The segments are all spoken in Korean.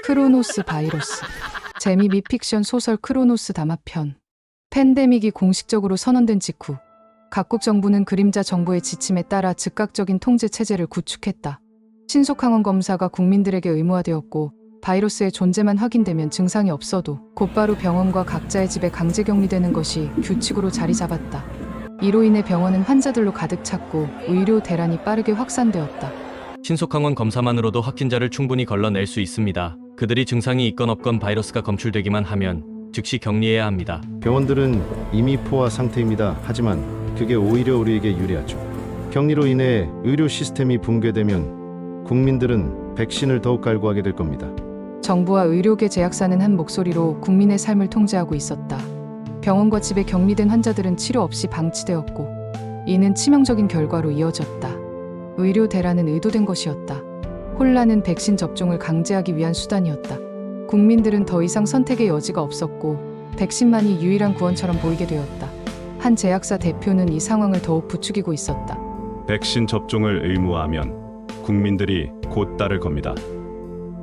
크로노스 바이러스. 재미 및 픽션 소설 크로노스 담화편. 팬데믹이 공식적으로 선언된 직후 각국 정부는 그림자 정부의 지침에 따라 즉각적인 통제 체제를 구축했다. 신속 항원 검사가 국민들에게 의무화되었고 바이러스의 존재만 확인되면 증상이 없어도 곧바로 병원과 각자의 집에 강제 격리되는 것이 규칙으로 자리 잡았다. 이로 인해 병원은 환자들로 가득 찼고 의료 대란이 빠르게 확산되었다. 신속항원 검사만으로도 확진자를 충분히 걸러낼 수 있습니다. 그들이 증상이 있건 없건 바이러스가 검출되기만 하면 즉시 격리해야 합니다. 병원들은 이미 포화 상태입니다. 하지만 그게 오히려 우리에게 유리하죠. 격리로 인해 의료 시스템이 붕괴되면 국민들은 백신을 더욱 갈구하게 될 겁니다. 정부와 의료계 제약사는 한 목소리로 국민의 삶을 통제하고 있었다. 병원과 집에 격리된 환자들은 치료 없이 방치되었고 이는 치명적인 결과로 이어졌다. 의료 대란은 의도된 것이었다. 혼란은 백신 접종을 강제하기 위한 수단이었다. 국민들은 더 이상 선택의 여지가 없었고 백신만이 유일한 구원처럼 보이게 되었다. 한 제약사 대표는 이 상황을 더욱 부추기고 있었다. 백신 접종을 의무화하면 국민들이 곧 따를 겁니다.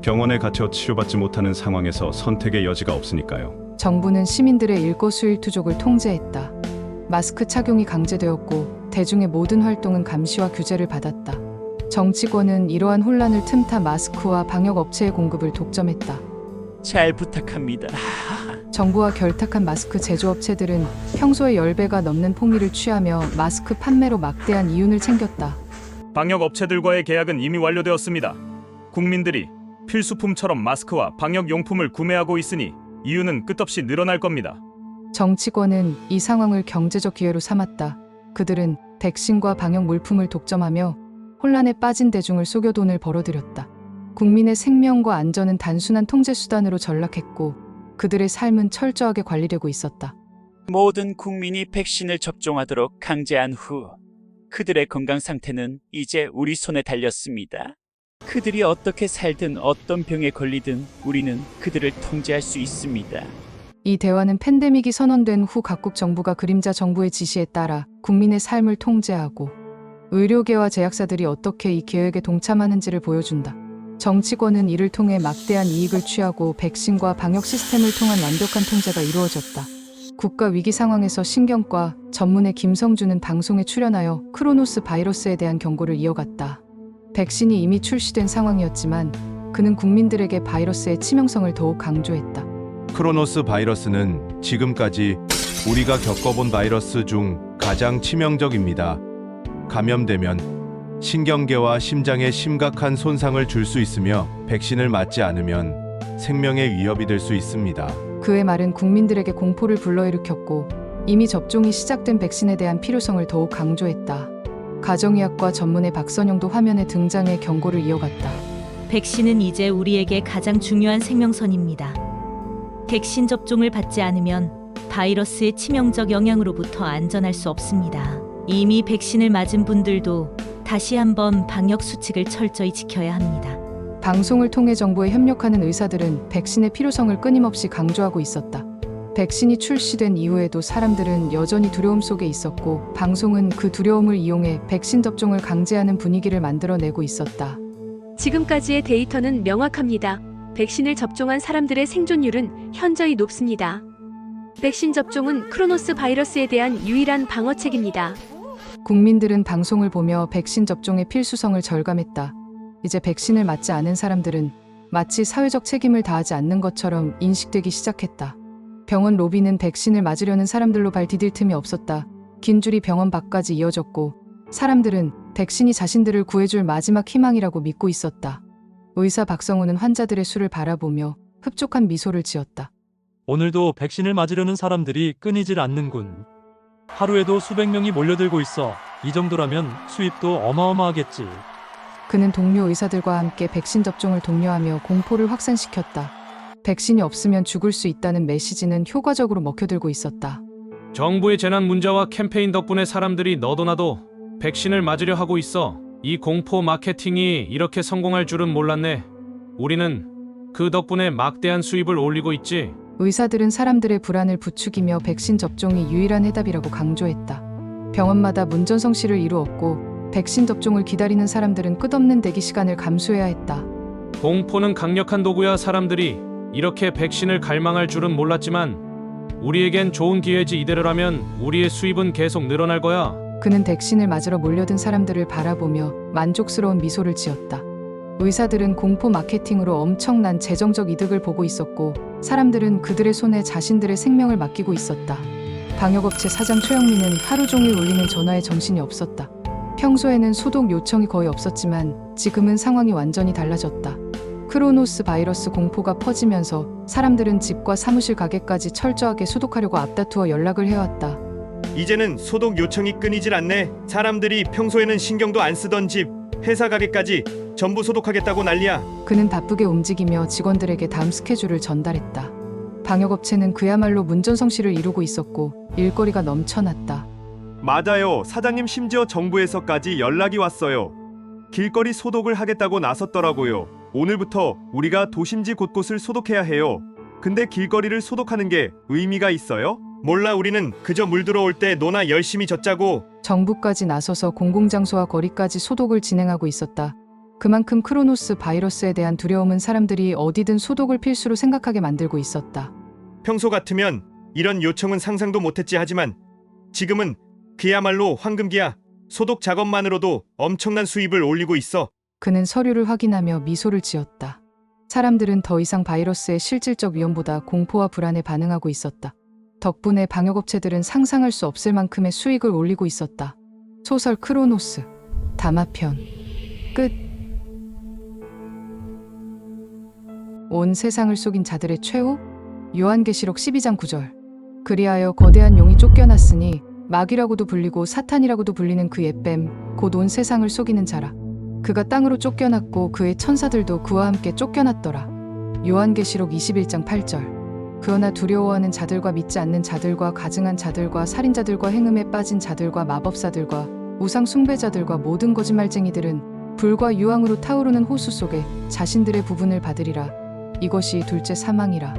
병원에 갇혀 치료받지 못하는 상황에서 선택의 여지가 없으니까요. 정부는 시민들의 일거수일투족을 통제했다. 마스크 착용이 강제되었고 대중의 모든 활동은 감시와 규제를 받았다. 정치권은 이러한 혼란을 틈타 마스크와 방역업체의 공급을 독점했다. 잘 부탁합니다. 정부와 결탁한 마스크 제조업체들은 평소의 10배가 넘는 폭리를 취하며 마스크 판매로 막대한 이윤을 챙겼다. 방역 업체들과의 계약은 이미 완료되었습니다. 국민들이 필수품처럼 마스크와 방역 용품을 구매하고 있으니 이윤은 끝없이 늘어날 겁니다. 정치권은 이 상황을 경제적 기회로 삼았다. 그들은 백신과 방역 물품을 독점하며 혼란에 빠진 대중을 속여 돈을 벌어들였다. 국민의 생명과 안전은 단순한 통제 수단으로 전락했고 그들의 삶은 철저하게 관리되고 있었다. 모든 국민이 백신을 접종하도록 강제한 후 그들의 건강 상태는 이제 우리 손에 달렸습니다. 그들이 어떻게 살든 어떤 병에 걸리든 우리는 그들을 통제할 수 있습니다. 이 대화는 팬데믹이 선언된 후 각국 정부가 그림자 정부의 지시에 따라 국민의 삶을 통제하고 의료계와 제약사들이 어떻게 이 계획에 동참하는지를 보여준다. 정치권은 이를 통해 막대한 이익을 취하고 백신과 방역 시스템을 통한 완벽한 통제가 이루어졌다. 국가 위기 상황에서 신경과 전문의 김성주는 방송에 출연하여 크로노스 바이러스에 대한 경고를 이어갔다. 백신이 이미 출시된 상황이었지만 그는 국민들에게 바이러스의 치명성을 더욱 강조했다. 크로노스 바이러스는 지금까지 우리가 겪어본 바이러스 중 가장 치명적입니다. 감염되면 신경계와 심장에 심각한 손상을 줄 수 있으며 백신을 맞지 않으면 생명의 위협이 될 수 있습니다. 그의 말은 국민들에게 공포를 불러일으켰고 이미 접종이 시작된 백신에 대한 필요성을 더욱 강조했다. 가정의학과 전문의 박선영도 화면에 등장해 경고를 이어갔다. 백신은 이제 우리에게 가장 중요한 생명선입니다. 백신 접종을 받지 않으면 바이러스의 치명적 영향으로부터 안전할 수 없습니다. 이미 백신을 맞은 분들도 다시 한번 방역 수칙을 철저히 지켜야 합니다. 방송을 통해 정부에 협력하는 의사들은 백신의 필요성을 끊임없이 강조하고 있었다. 백신이 출시된 이후에도 사람들은 여전히 두려움 속에 있었고 방송은 그 두려움을 이용해 백신 접종을 강제하는 분위기를 만들어내고 있었다. 지금까지의 데이터는 명확합니다. 백신을 접종한 사람들의 생존율은 현저히 높습니다. 백신 접종은 크로노스 바이러스에 대한 유일한 방어책입니다. 국민들은 방송을 보며 백신 접종의 필수성을 절감했다. 이제 백신을 맞지 않은 사람들은 마치 사회적 책임을 다하지 않는 것처럼 인식되기 시작했다. 병원 로비는 백신을 맞으려는 사람들로 발 디딜 틈이 없었다. 긴 줄이 병원 밖까지 이어졌고 사람들은 백신이 자신들을 구해줄 마지막 희망이라고 믿고 있었다. 의사 박성우는 환자들의 수를 바라보며 흡족한 미소를 지었다. 오늘도 백신을 맞으려는 사람들이 끊이질 않는군. 하루에도 수백 명이 몰려들고 있어. 이 정도라면 수입도 어마어마하겠지. 그는 동료 의사들과 함께 백신 접종을 독려하며 공포를 확산시켰다. 백신이 없으면 죽을 수 있다는 메시지는 효과적으로 먹혀들고 있었다. 정부의 재난 문자와 캠페인 덕분에 사람들이 너도 나도 백신을 맞으려 하고 있어. 이 공포 마케팅이 이렇게 성공할 줄은 몰랐네. 우리는 그 덕분에 막대한 수입을 올리고 있지. 의사들은 사람들의 불안을 부추기며 백신 접종이 유일한 해답이라고 강조했다. 병원마다 문전성시를 이루었고 백신 접종을 기다리는 사람들은 끝없는 대기 시간을 감수해야 했다. 공포는 강력한 도구야. 사람들이 이렇게 백신을 갈망할 줄은 몰랐지만 우리에겐 좋은 기회지. 이대로라면 우리의 수입은 계속 늘어날 거야. 그는 백신을 맞으러 몰려든 사람들을 바라보며 만족스러운 미소를 지었다. 의사들은 공포 마케팅으로 엄청난 재정적 이득을 보고 있었고 사람들은 그들의 손에 자신들의 생명을 맡기고 있었다. 방역업체 사장 최영민은 하루 종일 울리는 전화에 정신이 없었다. 평소에는 소독 요청이 거의 없었지만 지금은 상황이 완전히 달라졌다. 크로노스 바이러스 공포가 퍼지면서 사람들은 집과 사무실 가게까지 철저하게 소독하려고 앞다투어 연락을 해왔다. 이제는 소독 요청이 끊이질 않네. 사람들이 평소에는 신경도 안 쓰던 집, 회사 가게까지 전부 소독하겠다고 난리야. 그는 바쁘게 움직이며 직원들에게 다음 스케줄을 전달했다. 방역업체는 그야말로 문전성시를 이루고 있었고 일거리가 넘쳐났다. 맞아요. 사장님 심지어 정부에서까지 연락이 왔어요. 길거리 소독을 하겠다고 나섰더라고요. 오늘부터 우리가 도심지 곳곳을 소독해야 해요. 근데 길거리를 소독하는 게 의미가 있어요? 몰라. 우리는 그저 물 들어올 때 너나 열심히 젖자고. 정부까지 나서서 공공장소와 거리까지 소독을 진행하고 있었다. 그만큼 크로노스 바이러스에 대한 두려움은 사람들이 어디든 소독을 필수로 생각하게 만들고 있었다. 평소 같으면 이런 요청은 상상도 못했지. 하지만 지금은 그야말로 황금기야. 소독 작업만으로도 엄청난 수입을 올리고 있어. 그는 서류를 확인하며 미소를 지었다. 사람들은 더 이상 바이러스의 실질적 위험보다 공포와 불안에 반응하고 있었다. 덕분에 방역업체들은 상상할 수 없을 만큼의 수익을 올리고 있었다. 소설 크로노스 담화편 끝. 온 세상을 속인 자들의 최후? 요한계시록 12장 9절. 그리하여 거대한 용이 쫓겨났으니 마귀라고도 불리고 사탄이라고도 불리는 그 옛뱀 곧 온 세상을 속이는 자라. 그가 땅으로 쫓겨났고 그의 천사들도 그와 함께 쫓겨났더라. 요한계시록 21장 8절. 그러나 두려워하는 자들과 믿지 않는 자들과 가증한 자들과 살인자들과 행음에 빠진 자들과 마법사들과 우상 숭배자들과 모든 거짓말쟁이들은 불과 유황으로 타오르는 호수 속에 자신들의 부분을 받으리라. 이것이 둘째 사망이라.